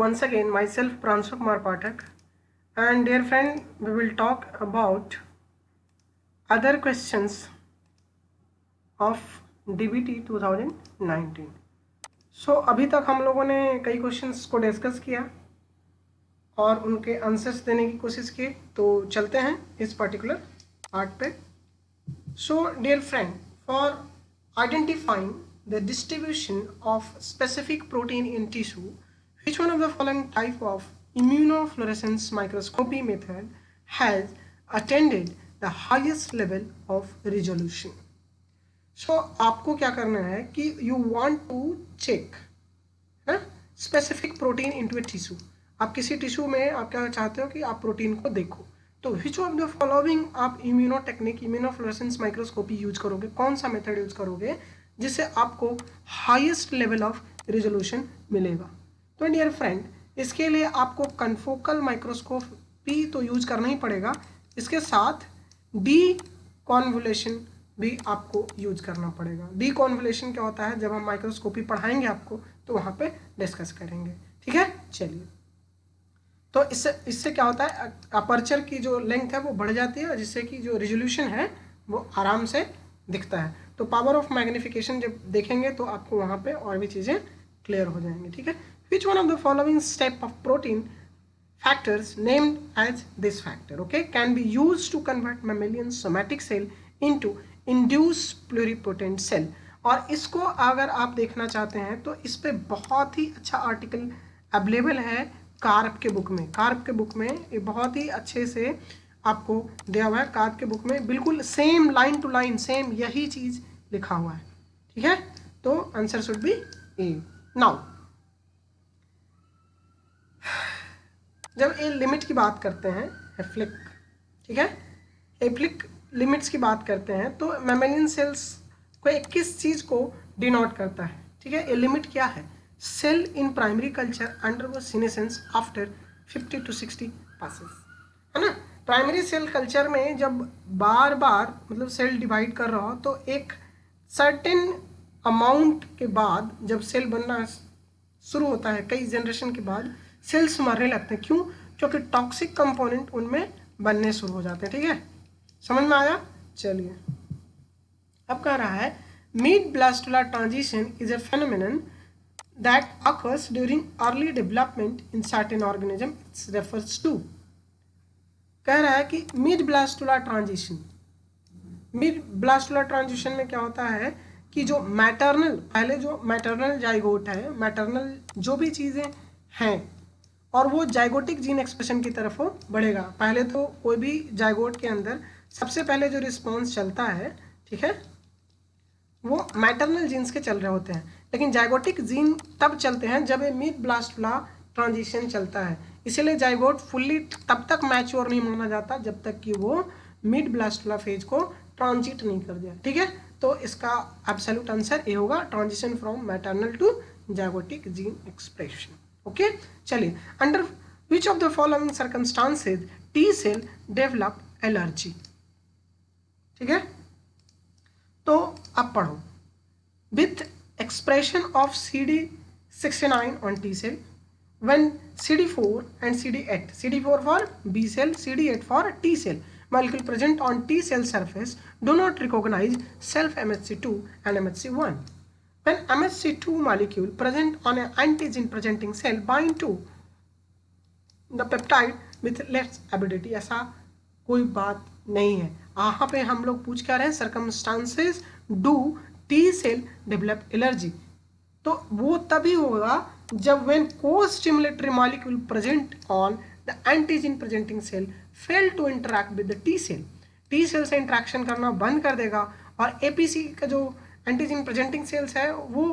once again myself Pransu Kumar Pathak, and dear friend, we will talk about other questions of DBT 2019. सो अभी तक हम लोगों ने कई क्वेश्चंस को डिस्कस किया और उनके आंसर्स देने की कोशिश की, तो चलते हैं इस पर्टिकुलर पार्ट पे. So dear friend, for identifying the distribution of specific protein in tissue, which one of the following type of immunofluorescence microscopy method has attained the highest level of resolution? So आपको क्या करना है कि you want to check specific protein into a tissue. आप किसी tissue में आप क्या चाहते हो कि आप प्रोटीन को देखो, तो विच ऑफ द फॉलोइंग आप immuno technique immunofluorescence microscopy use करोगे, कौन सा मेथड यूज करोगे जिससे आपको हाईएस्ट लेवल ऑफ रिजोल्यूशन मिलेगा. तो डियर फ्रेंड, इसके लिए आपको कन्फोकल माइक्रोस्कोपी तो यूज करना ही पड़ेगा, इसके साथ डी कॉन्वोल्यूशन भी आपको यूज करना पड़ेगा. डी कॉन्वोल्यूशन क्या होता है, जब हम माइक्रोस्कोपी पढ़ाएंगे आपको तो वहाँ पे डिस्कस करेंगे. ठीक है, चलिए. तो इससे क्या होता है, अपर्चर की जो लेंथ है वो बढ़ जाती है, जिससे कि जो रिजोल्यूशन है वो आराम से दिखता है. तो पावर ऑफ मैग्निफिकेशन जब देखेंगे तो आपको वहाँ पे और भी चीज़ें क्लियर हो जाएंगी. ठीक है. Which one of the following step of protein factors named as this factor can be use to convert mammalian somatic cell into induce pluripotent cell. और इसको अगर आप देखना चाहते हैं तो इस पर बहुत ही अच्छा आर्टिकल अवेलेबल है कार्प के बुक में. कार्प के बुक में ये बहुत ही अच्छे से आपको दिया हुआ है. कार्प के बुक में बिल्कुल same line to line same यही चीज़ लिखा हुआ है. ठीक है, तो answer should be A. Now जब ए लिमिट की बात करते हैं एफ्लिक, ठीक है, एफ्लिक लिमिट्स की बात करते हैं तो मैमेलियन सेल्स को एक किस चीज़ को डिनोट करता है. ठीक है, ए लिमिट क्या है, cell in primary culture undergo senescence after 50 to 60 passes, है ना. प्राइमरी सेल कल्चर में जब बार बार मतलब सेल डिवाइड कर रहा हो तो एक सर्टेन अमाउंट के बाद जब सेल बनना शुरू होता है, कई जनरेशन के बाद सेल्स मरने लगते हैं. क्यों? क्योंकि टॉक्सिक कंपोनेंट उनमें बनने शुरू हो जाते हैं. ठीक है, समझ में आया. चलिए, अब कह रहा है mid blastula transition is a phenomenon that occurs during early development in certain organism. It refers to, कह रहा है कि mid blastula transition. Mid blastula transition में क्या होता है कि जो मैटरनल, पहले जो मैटरनल जाइगोट है, मैटरनल जो भी चीज़ें हैं और वो जाइगोटिक जीन एक्सप्रेशन की तरफ वो बढ़ेगा. पहले तो कोई भी जाइगोट के अंदर सबसे पहले जो रिस्पॉन्स चलता है, ठीक है, वो मैटरनल जीन्स के चल रहे होते हैं, लेकिन जाइगोटिक जीन तब चलते हैं जब ये मिड ब्लास्टुला ट्रांजिशन चलता है. इसीलिए जाइगोट फुल्ली तब तक मैच्योर नहीं माना जाता जब तक कि वो मिड ब्लास्टुला फेज को ट्रांजिट नहीं कर दिया. ठीक है, तो इसका एब्सोल्यूट आंसर ये होगा, transition from maternal to zygotic gene expression. Okay, चलिए. Under which of the following circumstances T cell develop allergy. ठीक है, तो अब पढ़ो. With expression of CD69 on T cell when CD4 and CD8, CD4 for B cell, CD8 for T cell molecule present on T cell surface do not recognize self MHC2 and MHC1. When MHC2 molecule present on an antigen presenting cell bind to the peptide with less avidity. ऐसा कोई बात नहीं है. यहाँ पे हम लोग पूछ क्या रहे हैं, circumstances do T cell develop allergy. तो वो तभी होगा जब when costimulatory molecule present on the antigen presenting cell fail to interact with the T cell. T cell से इंटरेक्शन करना बंद कर देगा और एपीसी का जो एंटीजन प्रेजेंटिंग सेल्स है वो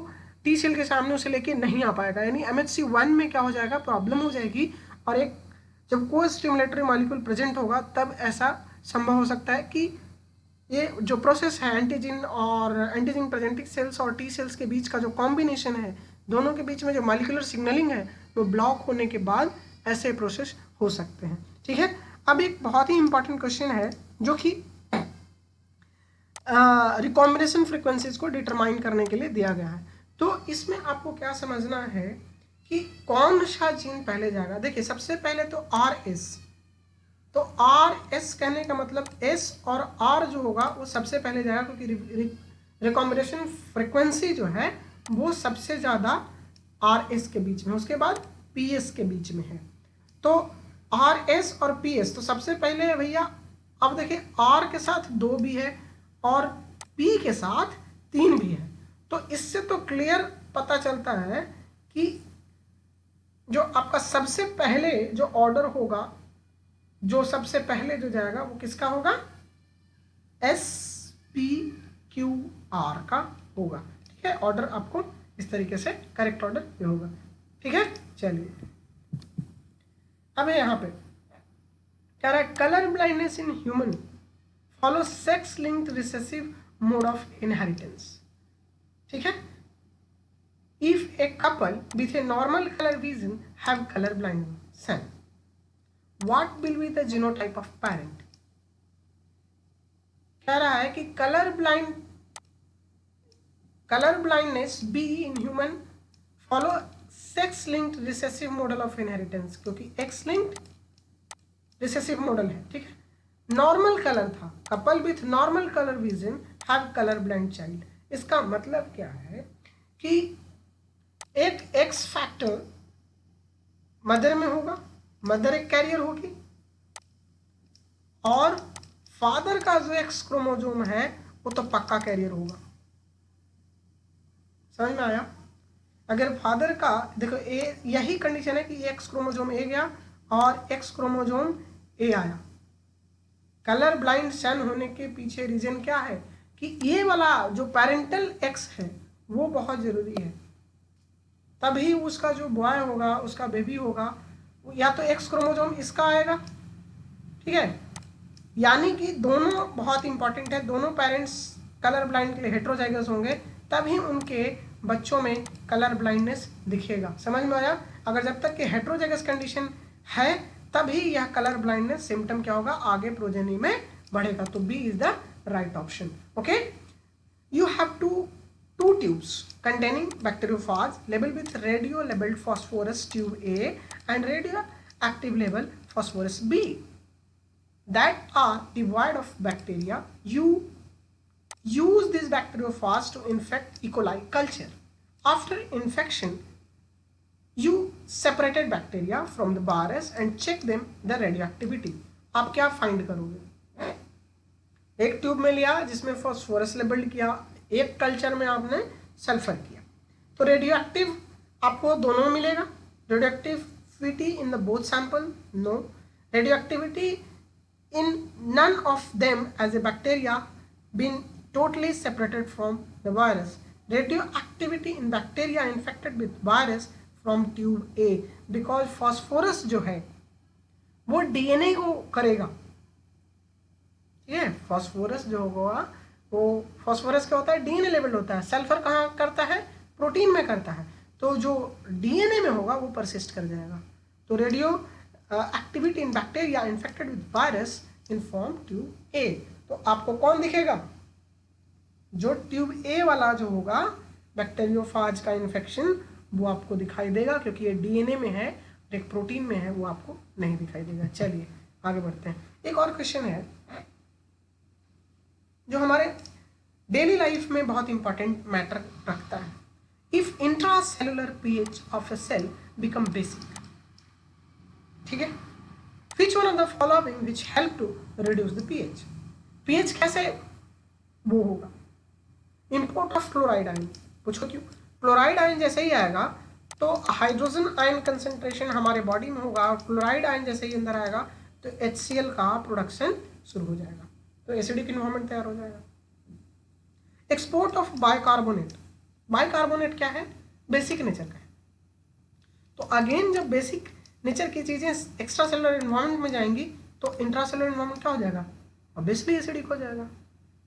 टी सेल के सामने उसे लेके नहीं आ पाएगा. यानी MHC1 में क्या हो जाएगा, प्रॉब्लम हो जाएगी. और एक जब को स्टिमुलेटरी मॉलिक्यूल प्रेजेंट होगा तब ऐसा संभव हो सकता है कि ये जो प्रोसेस है एंटीजन और एंटीजन प्रेजेंटिंग सेल्स और टी सेल्स के बीच का जो कॉम्बिनेशन है, दोनों के बीच में जो मॉलिक्यूलर सिग्नलिंग है वो ब्लॉक होने के बाद ऐसे प्रोसेस हो सकते हैं. ठीक है, अब एक बहुत ही इंपॉर्टेंट क्वेश्चन है जो कि रिकॉम्बिनेशन फ्रीक्वेंसीज को डिटरमाइन करने के लिए दिया गया है. तो इसमें आपको क्या समझना है कि कौन सा जीन पहले जाएगा। देखिए सबसे पहले तो RS, तो RS कहने का मतलब S और R जो होगा वो सबसे पहले जाएगा, क्योंकि रिकॉम्बिनेशन फ्रिक्वेंसी जो है वो सबसे ज़्यादा RS के बीच में, उसके बाद PS के बीच में है। तो RS और PS तो सबसे पहले है भैया। अब देखिए R के साथ 2 भी है और P के साथ 3 भी है, तो इससे तो क्लियर पता चलता है कि जो आपका सबसे पहले जो ऑर्डर होगा, जो सबसे पहले जो जाएगा वो किसका होगा, SPQR का होगा। ठीक है, ऑर्डर आपको इस तरीके से करेक्ट ऑर्डर ये होगा। ठीक है, चलिए अब यहाँ पे कह रहा है colour blindness in human follow sex linked recessive mode of inheritance. ठीक है, if a couple with a normal colour vision have colour blindness, what will be the genotype of parent. कह रहा है कि colour blindness be in human follow sex linked recessive model of inheritance, क्योंकि x linked recessive model है। ठीक है, normal colour था, couple with normal colour vision have colour blind child. इसका मतलब क्या है कि एक एक्स फैक्टर मदर में होगा, मदर एक कैरियर होगी, और फादर का जो एक्स क्रोमोजोम है वो तो पक्का कैरियर होगा। समझ में आया। अगर फादर का देखो यही कंडीशन है कि एक्स क्रोमोजोम ए गया और एक्स क्रोमोजोम ए आया। कलर ब्लाइंड सन होने के पीछे रीजन क्या है कि ये वाला जो पेरेंटल एक्स है वो बहुत जरूरी है, तभी उसका जो बॉय होगा, उसका बेबी होगा, या तो एक्स क्रोमोजोम इसका आएगा। ठीक है, यानी कि दोनों बहुत इंपॉर्टेंट है, दोनों पेरेंट्स कलर ब्लाइंड के लिए हेट्रोजाइगस होंगे, तभी उनके बच्चों में कलर ब्लाइंडनेस दिखेगा। समझ में आया। अगर जब तक कि हेट्रोजाइगस कंडीशन है तभी यह कलर ब्लाइंडनेस सिम्टम क्या होगा, आगे प्रोजेनी में बढ़ेगा। तो B is the right option. Okay, you have two tubes containing bacteriophage labeled with radio labeled phosphorus tube A and radioactive label phosphorus B that are devoid of bacteria. You use this bacteriophage to infect E. coli culture. After infection, you separated bacteria from the virus and check them the radioactivity. आप क्या find करोगे, एक tube में लिया जिसमें phosphorus labelled किया, एक culture में आपने सल्फर किया, तो रेडियोएक्टिव आपको दोनों मिलेगा। Radioactivity in the both sample, no. Radioactivity in none of them as a bacteria been totally separated from the virus. Radioactivity in bacteria infected with virus from tube A, because phosphorus जो है वो DNA को करेगा। ठीक है, phosphorus जो होगा वो फॉस्फोरस क्या होता है, डीएनए लेवल होता है। सल्फर कहाँ करता है, प्रोटीन में करता है, तो जो डीएनए में होगा वो परसिस्ट कर जाएगा। तो radio activity in bacteria infected with virus in form tube ए, तो आपको कौन दिखेगा, जो ट्यूब ए वाला जो होगा बैक्टीरियोफाज का इन्फेक्शन वो आपको दिखाई देगा, क्योंकि ये डीएनए में है, एक प्रोटीन में है, वो आपको नहीं दिखाई देगा। चलिए आगे बढ़ते हैं। एक और क्वेश्चन है जो हमारे डेली लाइफ में बहुत इंपॉर्टेंट मैटर रखता है। If intracellular pH of a cell become basic, ठीक है, which one of the following which help to reduce the pH. PH कैसे वो होगा, इंपोर्ट ऑफ क्लोराइड आयन, पूछो क्यों। क्लोराइड आयन जैसे ही आएगा तो हाइड्रोजन आयन कंसेंट्रेशन हमारे बॉडी में होगा, और क्लोराइड आयन जैसे ही अंदर आएगा तो HCl का प्रोडक्शन शुरू हो जाएगा, तो एसिडिक इन्वायरमेंट तैयार हो जाएगा। एक्सपोर्ट ऑफ बाइकार्बोनेट, बाइकार्बोनेट क्या है, बेसिक नेचर का है। तो अगेन जब बेसिक नेचर की चीज़ें एक्स्ट्रा सेलुलर इन्वायरमेंट में जाएंगी तो इंट्रा सेलुलर इन्वायरमेंट क्या हो जाएगा, ऑब्वियसली एसिडिक हो जाएगा।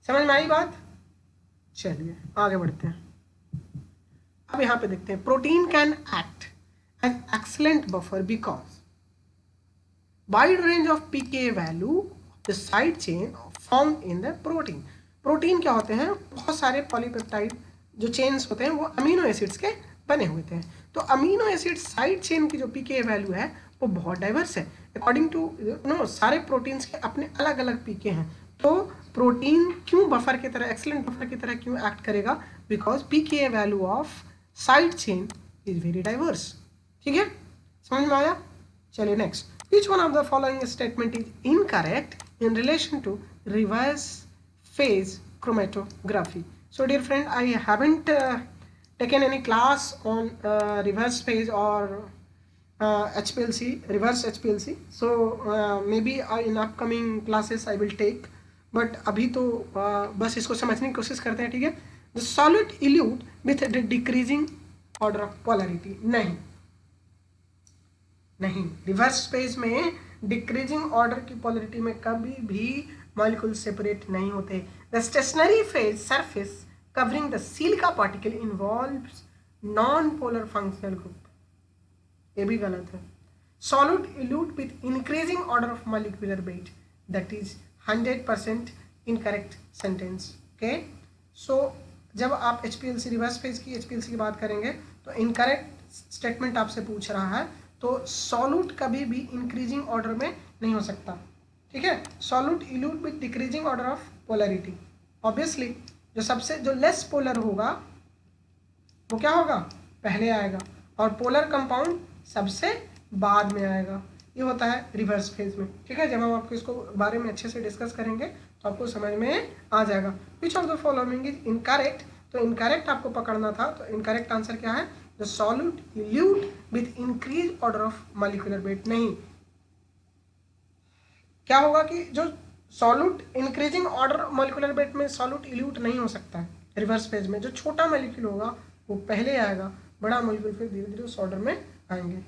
समझ में आई बात। चलिए आगे बढ़ते हैं। अब यहाँ पे देखते हैं, protein can act as excellent buffer because wide range of pK value the side chain found in the protein. Protein क्या होते हैं, बहुत सारे पॉलीपेप्टाइड जो चेन्स होते हैं वो अमीनो एसिड्स के बने हुए थे। तो अमीनो एसिड साइड चेन की जो पीके वैल्यू है वो बहुत डाइवर्स है अकॉर्डिंग टू नो, सारे प्रोटीन्स के अपने अलग अलग पीके हैं। तो प्रोटीन क्यों बफर की तरह, एक्सीलेंट बफर की तरह क्यों एक्ट करेगा? Because pK value of side chain is very diverse. ठीक है, समझ में आया? चलिए next, which one of the following statement is incorrect in relation to reverse phase chromatography? So dear friend, I haven't taken any class on reverse phase or HPLC, reverse HPLC. So maybe in upcoming classes I will take, but अभी तो बस इसको समझने की कोशिश करते हैं। ठीक है, the solid elute with the decreasing order of polarity, नहीं, रिवर्स फेज में डिक्रीजिंग ऑर्डर की पोलरिटी में कभी भी मॉलिक्यूल सेपरेट नहीं होते। The stationary phase surface covering the silica particle involves non polar functional group, ये भी गलत है। Solid elute with increasing order of molecular weight, that is 100% incorrect sentence. Okay, so जब आप HPLC रिवर्स फेज की HPLC की बात करेंगे तो इनकरेक्ट स्टेटमेंट आपसे पूछ रहा है, तो सॉल्यूट कभी भी इंक्रीजिंग ऑर्डर में नहीं हो सकता। ठीक है, solute elute with decreasing order of polarity, obviously जो लेस पोलर होगा वो क्या होगा, पहले आएगा, और पोलर कंपाउंड सबसे बाद में आएगा। ये होता है रिवर्स फेज में। ठीक है, जब हम आपको इसको बारे में अच्छे से डिस्कस करेंगे तो आपको समझ में आ जाएगा। विच of the following is incorrect, तो इनकरेक्ट आपको पकड़ना था, तो इनकरेक्ट आंसर क्या है? The solute elute with increased order of molecular weight, नहीं, क्या होगा कि जो solute increasing order molecular weight में सॉल्यूट इल्यूट नहीं हो सकता है रिवर्स फेज में। जो छोटा मॉलिक्यूल होगा वो पहले आएगा, बड़ा मॉलिक्यूल फिर धीरे धीरे उस ऑर्डर में आएंगे।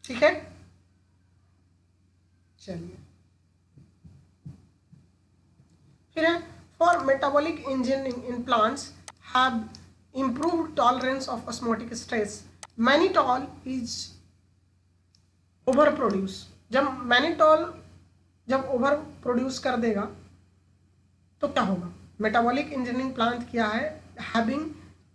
ठीक है, चलिए फिर है, for metabolic engineering in plants have improved tolerance of osmotic stress, mannitol is overproduce। जब मैनिटॉल जब ओवर प्रोड्यूस कर देगा तो क्या होगा? मेटाबॉलिक इंजीनियरिंग प्लांट क्या है? Having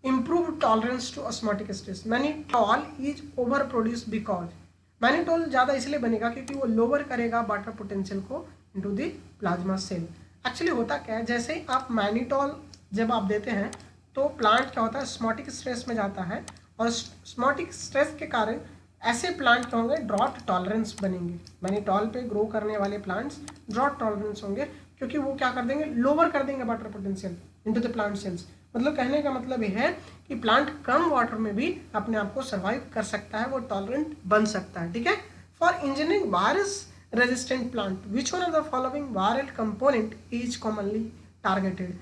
improved tolerance to osmotic stress, mannitol is over produced because mannitol ज़्यादा इसलिए बनेगा क्योंकि वो लोअर करेगा वाटर पोटेंशियल को into the plasma cell. Actually होता क्या है, जैसे ही आप मैनिटॉल जब आप देते हैं तो प्लांट क्या होता है, स्मोटिक स्ट्रेस में जाता है, और स्मोटिक स्ट्रेस के कारण ऐसे प्लांट क्या होंगे, ड्रॉट टॉलरेंस बनेंगे। मैनिटॉल पे ग्रो करने वाले प्लांट्स ड्रॉट टॉलरेंस होंगे, क्योंकि वो क्या कर देंगे, लोअर कर देंगे water potential into the plant cells. मतलब कहने का मतलब ये है कि प्लांट कम वाटर में भी अपने आप को सर्वाइव कर सकता है, वो टॉलरेंट बन सकता है। ठीक है, for engineering virus resistant plant which one of the following viral component is commonly targeted.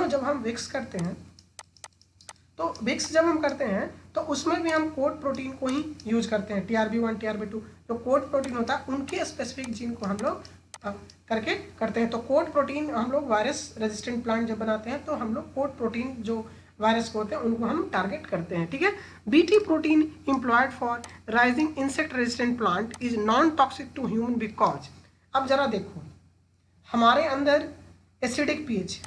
जब हम विक्स करते हैं तो विक्स जब हम करते हैं तो उसमें भी हम कोड प्रोटीन को ही यूज करते हैं, TRB1 TRB2 जो कोड प्रोटीन होता है उनके स्पेसिफिक जीन को हम लोग करके करते हैं। तो कोड प्रोटीन हम लोग वायरस रेजिस्टेंट प्लांट जब बनाते हैं तो हम लोग कोड प्रोटीन जो वायरस को होते हैं उनको हम टारगेट करते हैं। ठीक है, BT protein employed for raising insect resistant plant is non toxic to human because, अब जरा देखो हमारे अंदर एसिडिक पीएच,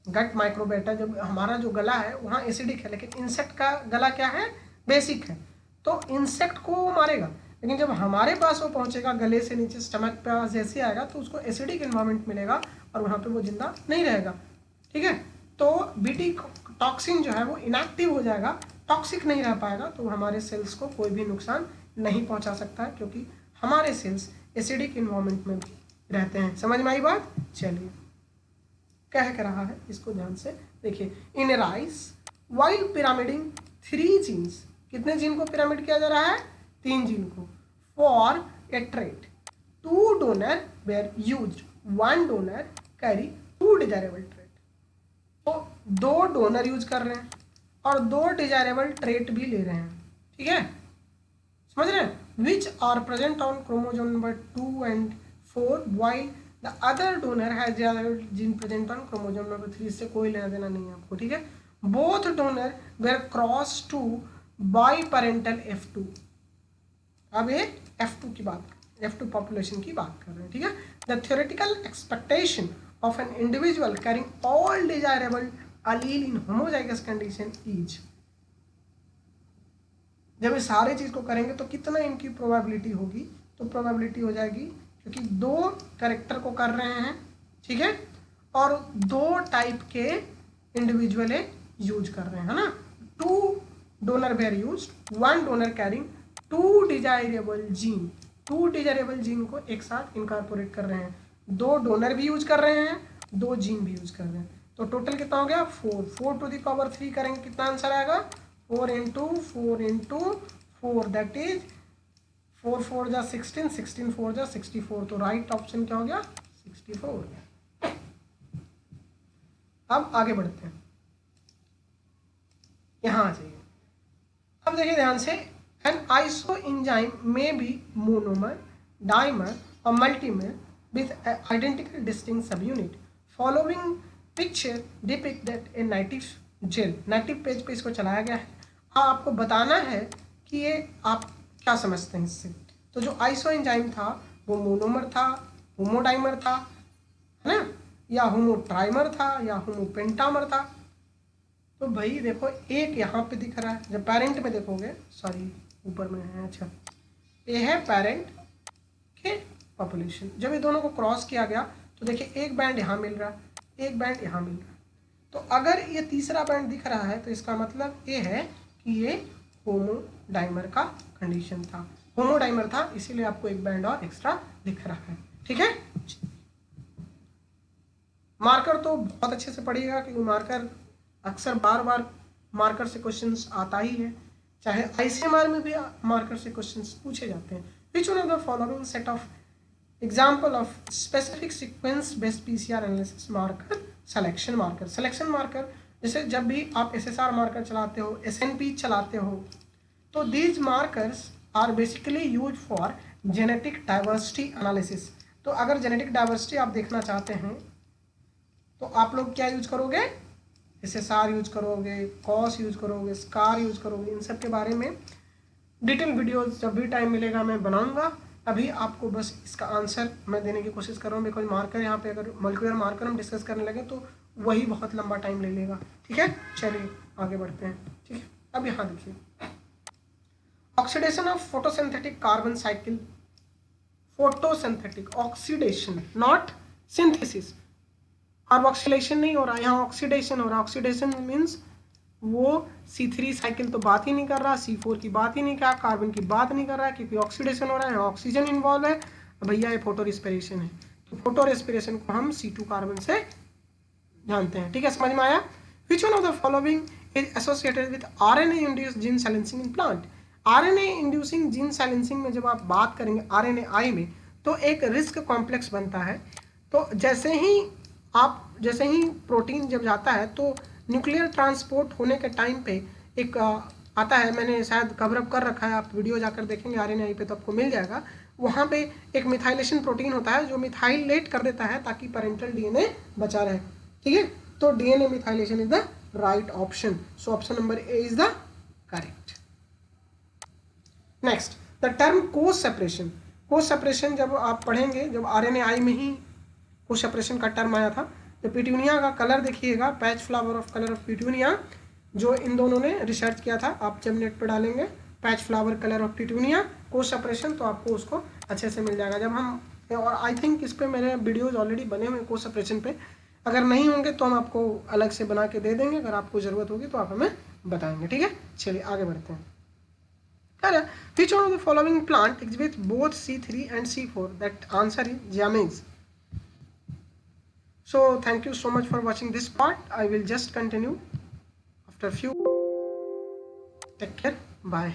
गट माइक्रोबायोटा, जब हमारा जो गला है वहाँ एसिडिक है, लेकिन इंसेक्ट का गला क्या है, बेसिक है, तो इंसेक्ट को वो मारेगा, लेकिन जब हमारे पास वो पहुँचेगा गले से नीचे स्टमक पे जैसे आएगा तो उसको एसिडिक इन्वायरमेंट मिलेगा और वहाँ पे वो जिंदा नहीं रहेगा। ठीक है, तो BT टॉक्सिन जो है वो इनएक्टिव हो जाएगा, टॉक्सिक नहीं रह पाएगा, तो हमारे सेल्स को कोई भी नुकसान नहीं पहुँचा सकता है, क्योंकि हमारे सेल्स एसिडिक इन्वायरमेंट में भी रहते हैं। समझ में आई बात? चलिए, कह के रहा है इसको ध्यान से देखिए। In rice while pyramiding 3 genes, कितने जीन को पिरामिड किया जा रहा है, 3 जीन को, for a trait 2 donor were used, 1 donor carry 2 desirable trait. तो 2 डोनर यूज कर रहे हैं और 2 डिजायरेबल ट्रेट भी ले रहे हैं। ठीक है, समझ रहे हैं, which are present on chromosome number 2 and 4 while the other donor has gene present on chromosome number 3। इससे कोई लेना देना नहीं है आपको। ठीक है, both donor were crossed to biparental F2। अब ये F2 की बात, F2 पॉपुलेशन की बात कर रहे हैं। ठीक है, the theoretical expectation of an individual carrying all desirable allele in homozygous condition is, जब ये सारे चीज़ को करेंगे तो कितना इनकी प्रोबेबिलिटी होगी, तो प्रोबेबिलिटी हो जाएगी, क्योंकि 2 कैरेक्टर को कर रहे हैं, ठीक है, और 2 टाइप के इंडिविजुअल यूज कर रहे हैं, है ना। 2 donor were use, 1 donor carrying 2 desirable gene, 2 desirable gene को एक साथ इनकॉर्पोरेट कर रहे हैं, 2 डोनर भी यूज कर रहे हैं, 2 जीन भी यूज कर रहे हैं। तो टोटल कितना हो गया 4, 4 टू द पावर 3 करेंगे, कितना आंसर आएगा 4 इंटू 4 दैट इज 4 4 जा 16, 16 4 जा 64। तो राइट ऑप्शन क्या हो गया 64। अब आगे बढ़ते हैं, यहाँ आ जाइए। अब देखिए ध्यान से, एन आइसोएंजाइम में बी मोनोमर, डाइमर और मल्टीमर with identical distinct subunit. Following picture depict that a native gel, native page पे इसको चलाया गया है। आपको बताना है कि ये आप क्या समझते हैं इससे। तो जो आइसोएंजाइम था वो मोनोमर था, होमोडाइमर था, है ना, या होमोट्राइमर था, या होमोपेंटामर था। तो भाई देखो एक यहाँ पे दिख रहा है, जब पेरेंट में देखोगे, सॉरी ऊपर में है, अच्छा ये है पेरेंट के पॉपुलेशन। जब ये दोनों को क्रॉस किया गया तो देखिए एक बैंड यहाँ मिल रहा है, एक बैंड यहाँ मिल रहा है। तो अगर ये तीसरा बैंड दिख रहा है तो इसका मतलब ये है कि ये होमोडाइमर का कंडीशन था, होमोडाइमर था, इसीलिए आपको एक बैंड और एक्स्ट्रा दिख रहा है, ठीक है। मार्कर तो बहुत अच्छे से पढ़िएगा, क्योंकि मार्कर अक्सर बार बार मार्कर से क्वेश्चंस आता ही है, चाहे आईसीएमआर में भी मार्कर से क्वेश्चंस पूछे जाते हैं। विच one of the following set of example of specific sequence based PCR analysis marker selection marker. Selection marker जैसे जब भी आप एसएसआर मार्कर चलाते हो, एसएनपी चलाते हो, तो these markers are basically use for genetic diversity analysis. तो अगर जेनेटिक डाइवर्सिटी आप देखना चाहते हैं तो आप लोग क्या यूज करोगे, एसएसआर यूज करोगे, कॉस यूज करोगे, स्कार यूज करोगे। इन सब के बारे में डिटेल वीडियोस जब भी टाइम मिलेगा मैं बनाऊंगा। अभी आपको बस इसका आंसर मैं देने की कोशिश कर रहा हूँ, बिकॉज मार्कर यहाँ पे अगर मॉलिक्यूलर मार्कर हम डिस्कस करने लगे तो वही बहुत लंबा टाइम ले लेगा, ठीक है। चलिए आगे बढ़ते हैं, ठीक है। अब यहाँ देखिए, oxidation of photosynthetic carbon cycle, photosynthetic oxidation not synthesis, carboxylation नहीं हो रहा, यहाँ ऑक्सीडेशन हो रहा है। ऑक्सीडेशन मीन्स वो C3 साइकिल तो बात ही नहीं कर रहा, C4 की बात ही नहीं कर रहा, कार्बन की बात नहीं कर रहा है, क्योंकि ऑक्सीडेशन हो रहा है, ऑक्सीजन इन्वॉल्व है। भैया ये फोटो रेस्पिरेशन है, तो फोटो रेस्पिरेशन को हम C2 कार्बन से जानते हैं, ठीक है, समझ में आया। विच one of the following is associated with RNA induced gene silencing in plant. RNA inducing gene silencing में जब आप बात करेंगे RNAi में, तो एक रिस्क कॉम्प्लेक्स बनता है। तो जैसे ही प्रोटीन जब जाता है तो न्यूक्लियर ट्रांसपोर्ट होने के टाइम पे एक आता है, मैंने शायद कवर अप कर रखा है, आप वीडियो जाकर देखेंगे RNAi पे तो आपको मिल जाएगा। वहाँ पे एक मिथाइलेशन प्रोटीन होता है जो मिथाइलेट कर देता है ताकि पेरेंटल DNA बचा रहे, ठीक है। तो DNA methylation is the right option, so option number A is the correct. Next, the term कोष सेपरेशन। कोष सेपरेशन जब आप पढ़ेंगे, जब RNAi में ही कोष सेपरेशन का टर्म आया था। तो पिट्यूनिया का कलर देखिएगा, patch flower of colour of पिट्यूनिया, जो इन दोनों ने रिसर्च किया था, आप जब नेट पर डालेंगे पैच फ्लावर कलर ऑफ पिट्यूनिया कोष सेपरेशन तो आपको उसको अच्छे से मिल जाएगा। जब हम, और आई थिंक इस पर मेरे वीडियोज ऑलरेडी बने हुए कोष सेपरेशन पे, अगर नहीं होंगे तो हम आपको अलग से बना के दे देंगे, अगर आपको ज़रूरत होगी तो आप हमें बताएंगे, ठीक है। चलिए आगे बढ़ते हैं। Which one of the following plant exhibits both C3 and C4? That answer is Giamese. So thank you so much for watching this part. I will just continue after few. Take care. Bye.